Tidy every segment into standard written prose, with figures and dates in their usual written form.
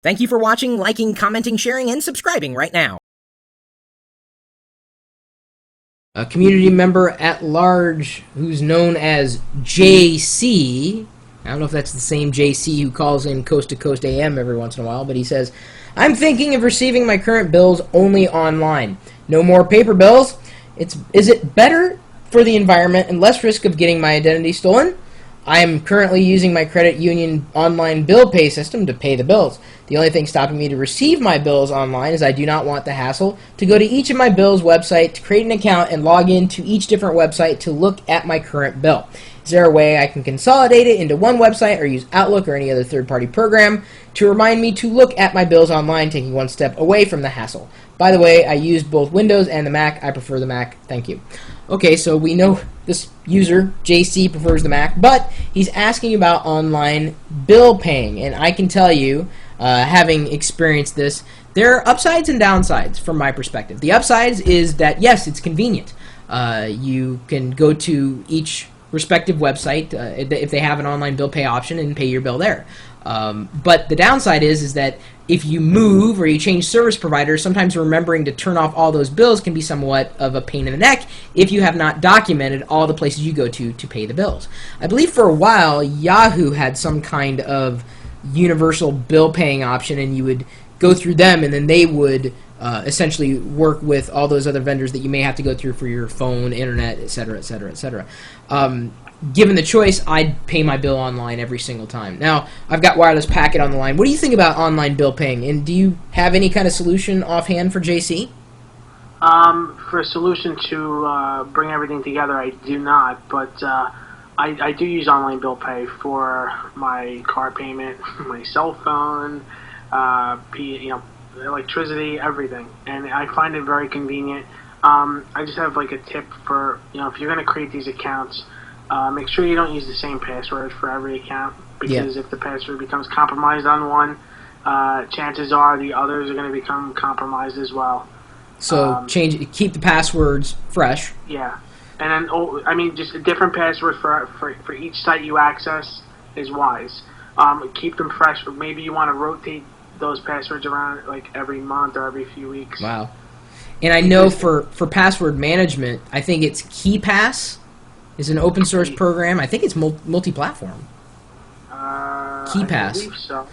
Thank you for watching, liking, commenting, sharing, and subscribing right now. A community member at large who's known as JC. I don't know if that's the same JC who calls in Coast to Coast AM every once in a while, but he says, I'm thinking of receiving my current bills only online. No more paper bills. Is it better for the environment and less risk of getting my identity stolen? I am currently using my credit union online bill pay system to pay the bills. The only thing stopping me to receive my bills online is I do not want the hassle to go to each of my bills' website to create an account and log in to each different website to look at my current bill. Is there a way I can consolidate it into one website or use Outlook or any other third-party program to remind me to look at my bills online, taking one step away from the hassle? By the way, I use both Windows and the Mac. I prefer the Mac. Thank you. Okay, so we know this user, JC, prefers the Mac, but he's asking about online bill paying, and I can tell you, having experienced this, there are upsides and downsides from my perspective. The upsides is that, yes, it's convenient. You can go to each respective website if they have an online bill pay option and pay your bill there. But the downside is that if you move or you change service providers, sometimes remembering to turn off all those bills can be somewhat of a pain in the neck if you have not documented all the places you go to pay the bills. I believe for a while Yahoo had some kind of universal bill paying option, and you would go through them and then they would essentially work with all those other vendors that you may have to go through for your phone, internet, etc., etc., etc. Given the choice, I'd pay my bill online every single time. Now, I've got Wireless Packet on the line. What do you think about online bill paying? And do you have any kind of solution offhand for JC? For a solution to bring everything together, I do not. But I do use online bill pay for my car payment, my cell phone, electricity, everything. And I find it very convenient. I just have like a tip for, if you're going to create these accounts, make sure you don't use the same password for every account, because if the password becomes compromised on one, chances are the others are going to become compromised as well. So keep the passwords fresh. Yeah, and then just a different password for each site you access is wise. Keep them fresh. Maybe you want to rotate those passwords around like every month or every few weeks. Wow. And I know for password management, I think it's KeyPass. Is an open source program. I think it's multi-platform. KeyPass. I believe so.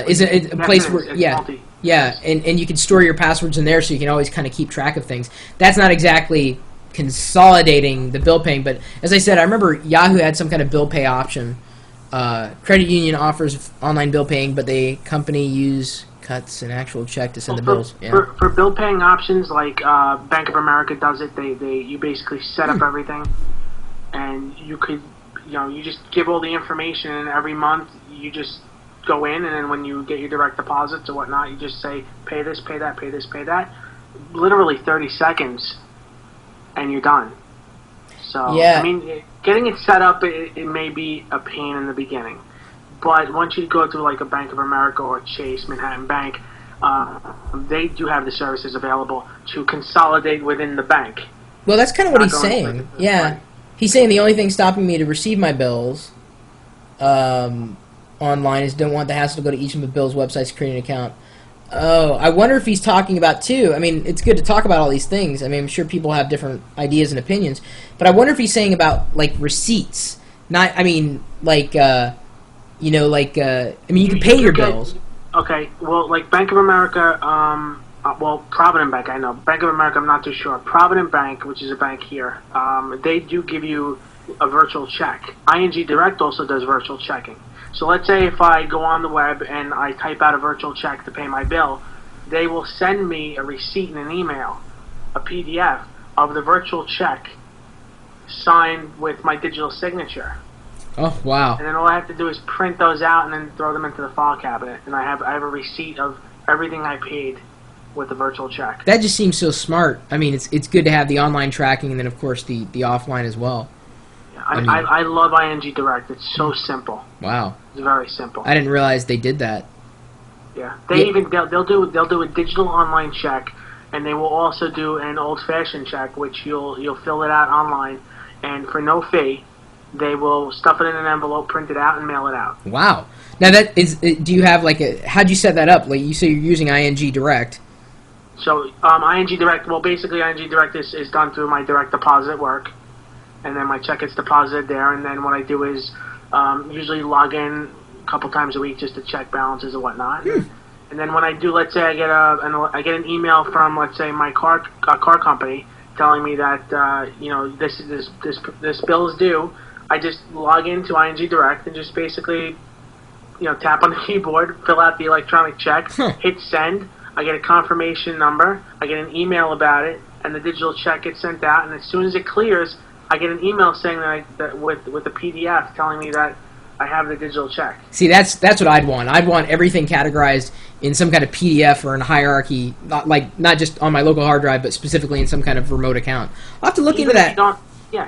Is it a place where and you can store your passwords in there, so you can always kind of keep track of things. That's not exactly consolidating the bill paying, but as I said, I remember Yahoo had some kind of bill pay option. Credit union offers online bill paying, but the company use cuts an actual check to send the bills. For bill paying options, like Bank of America does it. You basically set up everything. And you could, you just give all the information, and every month you just go in, and then when you get your direct deposits or whatnot, you just say, pay this, pay that, pay this, pay that. Literally 30 seconds, and you're done. So, getting it set up, it may be a pain in the beginning. But once you go to like a Bank of America or Chase, Manhattan Bank, they do have the services available to consolidate within the bank. Well, that's kind of what he's saying. Yeah. He's saying the only thing stopping me to receive my bills online is don't want the hassle to go to each of the bills' websites to create an account. Oh, I wonder if he's talking about, too, it's good to talk about all these things. I'm sure people have different ideas and opinions, but I wonder if he's saying about, like, receipts. Not, you can pay your bills. Okay, well, like Bank of America, Provident Bank, I know. Bank of America, I'm not too sure. Provident Bank, which is a bank here, they do give you a virtual check. ING Direct also does virtual checking. So let's say if I go on the web and I type out a virtual check to pay my bill, they will send me a receipt in an email, a PDF of the virtual check signed with my digital signature. Oh, wow. And then all I have to do is print those out and then throw them into the file cabinet. And I have a receipt of everything I paid with the virtual check. That just seems so smart. It's good to have the online tracking and then, of course, the offline as well. Yeah, I love ING Direct. It's so simple. Wow. It's very simple. I didn't realize they did that. Yeah. They'll do a digital online check, and they will also do an old-fashioned check, which you'll fill it out online, and for no fee, they will stuff it in an envelope, print it out, and mail it out. Wow. Now that is, do you have like how'd you set that up? Like you say you're using ING Direct. So ING Direct, well, basically ING Direct is done through my direct deposit at work, and then my check gets deposited there, and then what I do is usually log in a couple times a week just to check balances and whatnot. And then when I do, let's say I get an email from, let's say, my car company telling me that this bill is due, I just log into ING Direct and just basically tap on the keyboard, fill out the electronic check, hit send. I get a confirmation number, I get an email about it, and the digital check gets sent out. And as soon as it clears, I get an email saying that with a PDF telling me that I have the digital check. See, that's what I'd want. I'd want everything categorized in some kind of PDF or in a hierarchy, not just on my local hard drive, but specifically in some kind of remote account. I'll have to look into that.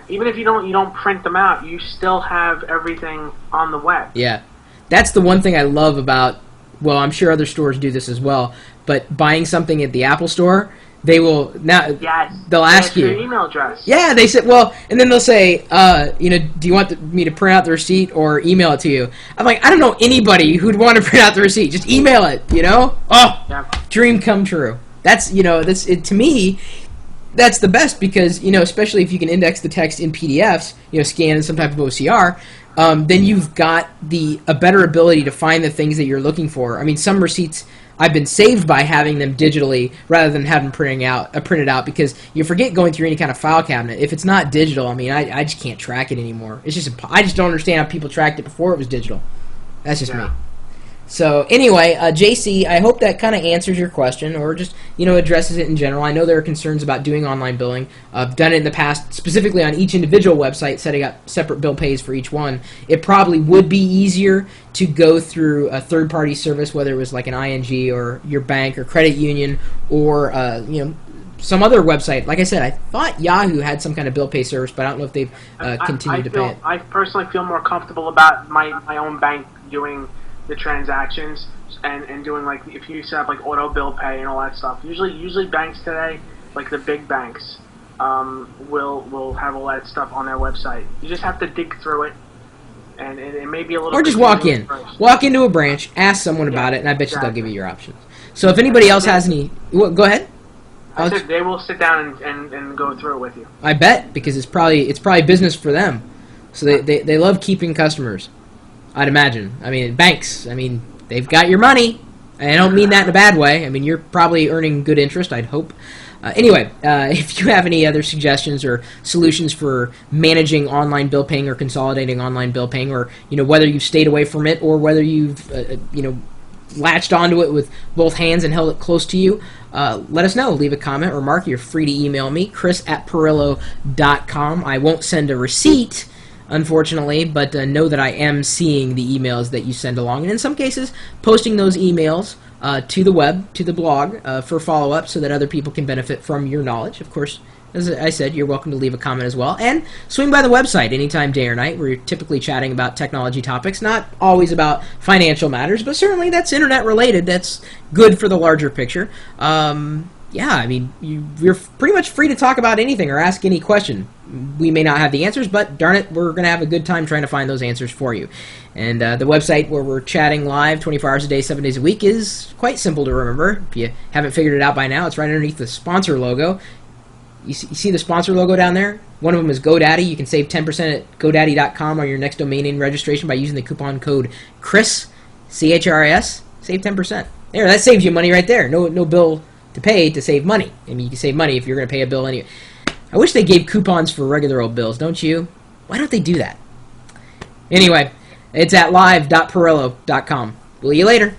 Even if you don't print them out, you still have everything on the web. Yeah, that's the one thing I love about. Well, I'm sure other stores do this as well. But buying something at the Apple Store, they will now. Yes. They'll ask you your email address. Yeah, they said, and then they'll say, do you want me to print out the receipt or email it to you? I'm like, I don't know anybody who'd want to print out the receipt. Just email it, Oh, yeah. Dream come true. That's, to me, that's the best because, especially if you can index the text in PDFs, scan in some type of OCR, then you've got a better ability to find the things that you're looking for. I mean, some receipts I've been saved by having them digitally rather than having printed out because you forget going through any kind of file cabinet. If it's not digital, I mean, I just can't track it anymore. It's just I just don't understand how people tracked it before it was digital. That's just me. So anyway, JC, I hope that kind of answers your question or just, addresses it in general. I know there are concerns about doing online billing. I've done it in the past, specifically on each individual website, setting up separate bill pays for each one. It probably would be easier to go through a third-party service, whether it was like an ING or your bank or credit union or, some other website. Like I said, I thought Yahoo had some kind of bill pay service, but I don't know if they've continued to pay it. I personally feel more comfortable about my own bank doing the transactions and doing if you set up auto bill pay and all that stuff. Usually banks today, like the big banks, will have all that stuff on their website. You just have to dig through it, and it may be a little. Or just walk into a branch, ask someone about it, and I bet you they'll give you your options. So if anybody else has any, go ahead. I said they will sit down and go through it with you. I bet because it's probably business for them, so they love keeping customers. I'd imagine. I mean, banks, they've got your money. And I don't mean that in a bad way. I mean, you're probably earning good interest, I'd hope. Anyway, if you have any other suggestions or solutions for managing online bill paying or consolidating online bill paying, or, whether you've stayed away from it or whether you've, latched onto it with both hands and held it close to you, let us know. Leave a comment or remark. You're free to email me, chris@pirillo.com. I won't send a receipt, unfortunately, but know that I am seeing the emails that you send along, and in some cases, posting those emails to the web, to the blog, for follow-up so that other people can benefit from your knowledge. Of course, as I said, you're welcome to leave a comment as well, and swing by the website anytime, day or night. We're typically chatting about technology topics, not always about financial matters, but certainly that's internet-related. That's good for the larger picture. You're pretty much free to talk about anything or ask any question. We may not have the answers, but darn it, we're going to have a good time trying to find those answers for you. And the website where we're chatting live 24 hours a day, 7 days a week is quite simple to remember. If you haven't figured it out by now, it's right underneath the sponsor logo. You see the sponsor logo down there? One of them is GoDaddy. You can save 10% at GoDaddy.com on your next domain name registration by using the coupon code CHRIS, C-H-R-I-S. Save 10%. There, that saves you money right there. No bill to pay to save money. I mean, you can save money if you're going to pay a bill anyway. I wish they gave coupons for regular old bills, don't you? Why don't they do that? Anyway, it's at live.pirillo.com. We'll see you later.